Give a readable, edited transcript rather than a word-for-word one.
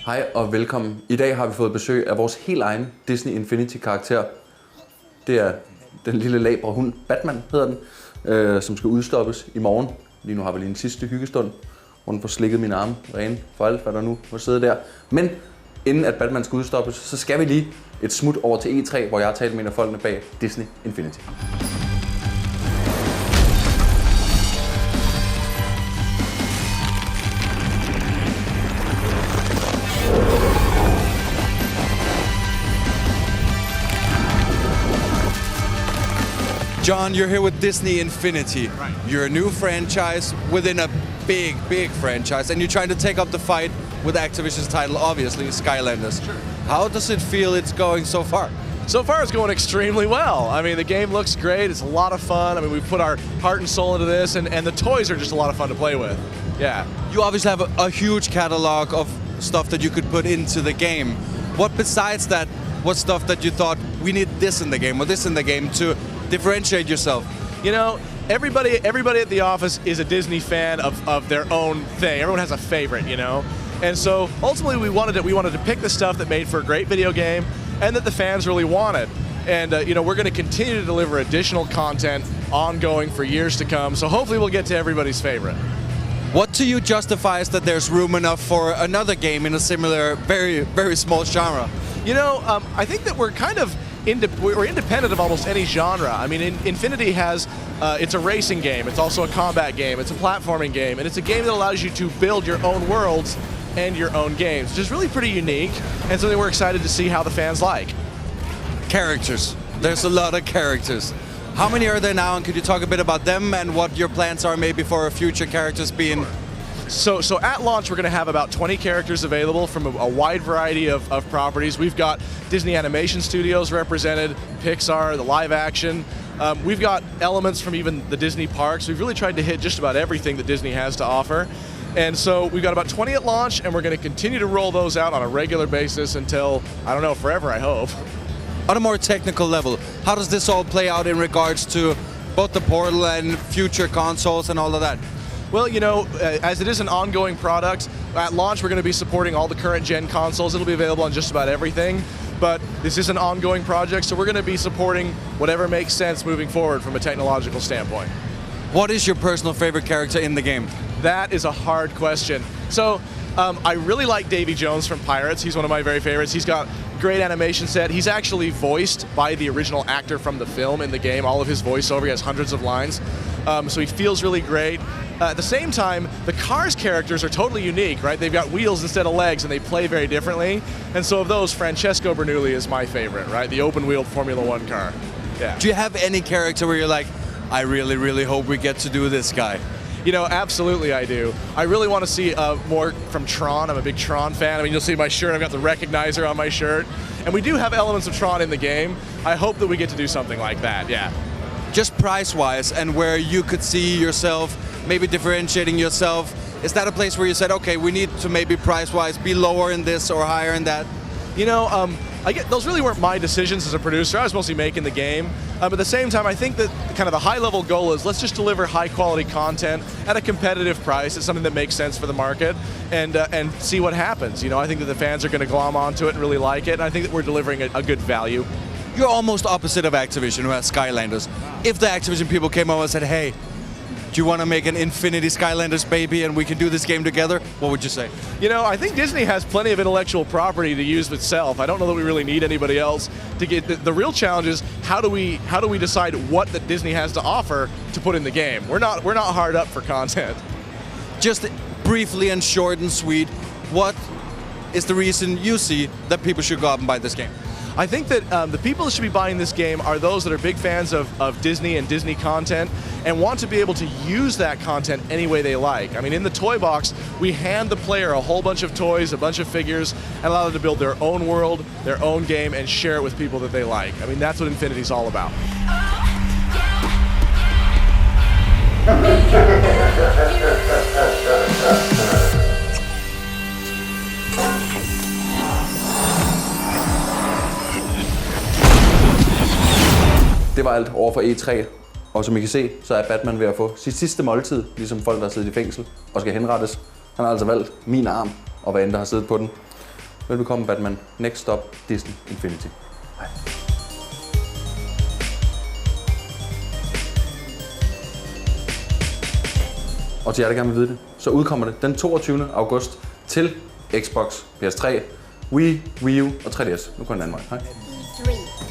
Hej og velkommen. I dag har vi fået besøg af vores helt egen Disney Infinity karakter. Det er den lille labre hund, Batman hedder den, som skal udstoppes i morgen. Lige nu har vi lige en sidste hyggestund, hvor den får slikket mine arme rene for alt, hvad der nu må sidde der. Men inden at Batman skal udstoppes, så skal vi lige et smut over til E3, hvor jeg har talt med en af folkene bag Disney Infinity. John, you're here with Disney Infinity. Right. You're a new franchise within a big franchise, and you're trying to take up the fight with Activision's title, obviously, Skylanders. Sure. How does it feel it's going so far? So far, it's going extremely well. I mean, the game looks great. It's a lot of fun. I mean, we've put our heart and soul into this, and the toys are just a lot of fun to play with. Yeah. You obviously have a huge catalog of stuff that you could put into the game. What besides that was stuff that you thought, we need this in the game or this in the game to differentiate yourself? You know, everybody at the office is a Disney fan of their own thing. Everyone has a favorite, you know? And so ultimately we wanted to pick the stuff that made for a great video game and that the fans really wanted. And you know, we're going to continue to deliver additional content ongoing for years to come. So hopefully we'll get to everybody's favorite. What to you justifies that there's room enough for another game in a similar, very small genre? You know, I think that we're kind of we're independent of almost any genre. I mean, Infinity has, it's a racing game, it's also a combat game, it's a platforming game, and it's a game that allows you to build your own worlds and your own games, which is really pretty unique, and something we're excited to see how the fans like. Characters. There's a lot of characters. How many are there now, and could you talk a bit about them and what your plans are maybe for future characters being? So at launch, we're going to have about 20 characters available from a wide variety of properties. We've got Disney Animation Studios represented, Pixar, the live action. We've got elements from even the Disney parks. We've really tried to hit just about everything that Disney has to offer. And so we've got about 20 at launch, and we're going to continue to roll those out on a regular basis until, I don't know, forever, I hope. On a more technical level, how does this all play out in regards to both the portal and future consoles and all of that? Well, you know, as it is an ongoing product, at launch we're going to be supporting all the current gen consoles. It'll be available on just about everything, but this is an ongoing project, so we're going to be supporting whatever makes sense moving forward from a technological standpoint. What is your personal favorite character in the game? That is a hard question. So, I really like Davy Jones from Pirates. He's one of my very favorites. He's got great animation set. He's actually voiced by the original actor from the film in the game. All of his voiceover, he has hundreds of lines. So he feels really great. At the same time, the Cars characters are totally unique, right? They've got wheels instead of legs, and they play very differently. And so of those, Francesco Bernoulli is my favorite, right? The open-wheeled Formula One car. Yeah. Do you have any character where you're like, I really hope we get to do this guy? You know, absolutely I do. I really want to see more from Tron. I'm a big Tron fan. I mean, you'll see my shirt. I've got the recognizer on my shirt. And we do have elements of Tron in the game. I hope that we get to do something like that, yeah. Just price-wise, and where you could see yourself maybe differentiating yourself, is that a place where you said, okay, we need to maybe price-wise be lower in this or higher in that? You know, those really weren't my decisions as a producer. I was mostly making the game. But at the same time, I think that kind of the high-level goal is let's just deliver high-quality content at a competitive price. It's something that makes sense for the market, and see what happens. You know, I think that the fans are going to glom onto it and really like it, and I think that we're delivering a good value. You're almost opposite of Activision, who has Skylanders. If the Activision people came over and said, hey, do you want to make an Infinity Skylanders baby and we can do this game together? What would you say? You know, I think Disney has plenty of intellectual property to use itself. I don't know that we really need anybody else to get the real challenge is how do we decide what that Disney has to offer to put in the game? We're not hard up for content. Just briefly and short and sweet, what is the reason you see that people should go out and buy this game? I think that the people that should be buying this game are those that are big fans of Disney and Disney content and want to be able to use that content any way they like. I mean, in the toy box, we hand the player a whole bunch of toys, a bunch of figures, and allow them to build their own world, their own game, and share it with people that they like. I mean, that's what Infinity's all about. Det var alt over for E3, og som I kan se, så er Batman ved at få sit sidste måltid, ligesom folk, der sidder i fængsel og skal henrettes. Han har altså valgt min arm, og hvad end der har siddet på den. Velbekomme Batman. Next stop, Disney Infinity. Hej. Og til jer, der gerne vil vide det, så udkommer det den 22. august til Xbox, PS3, Wii, Wii U og 3DS. Nu går den anden vej. Hej.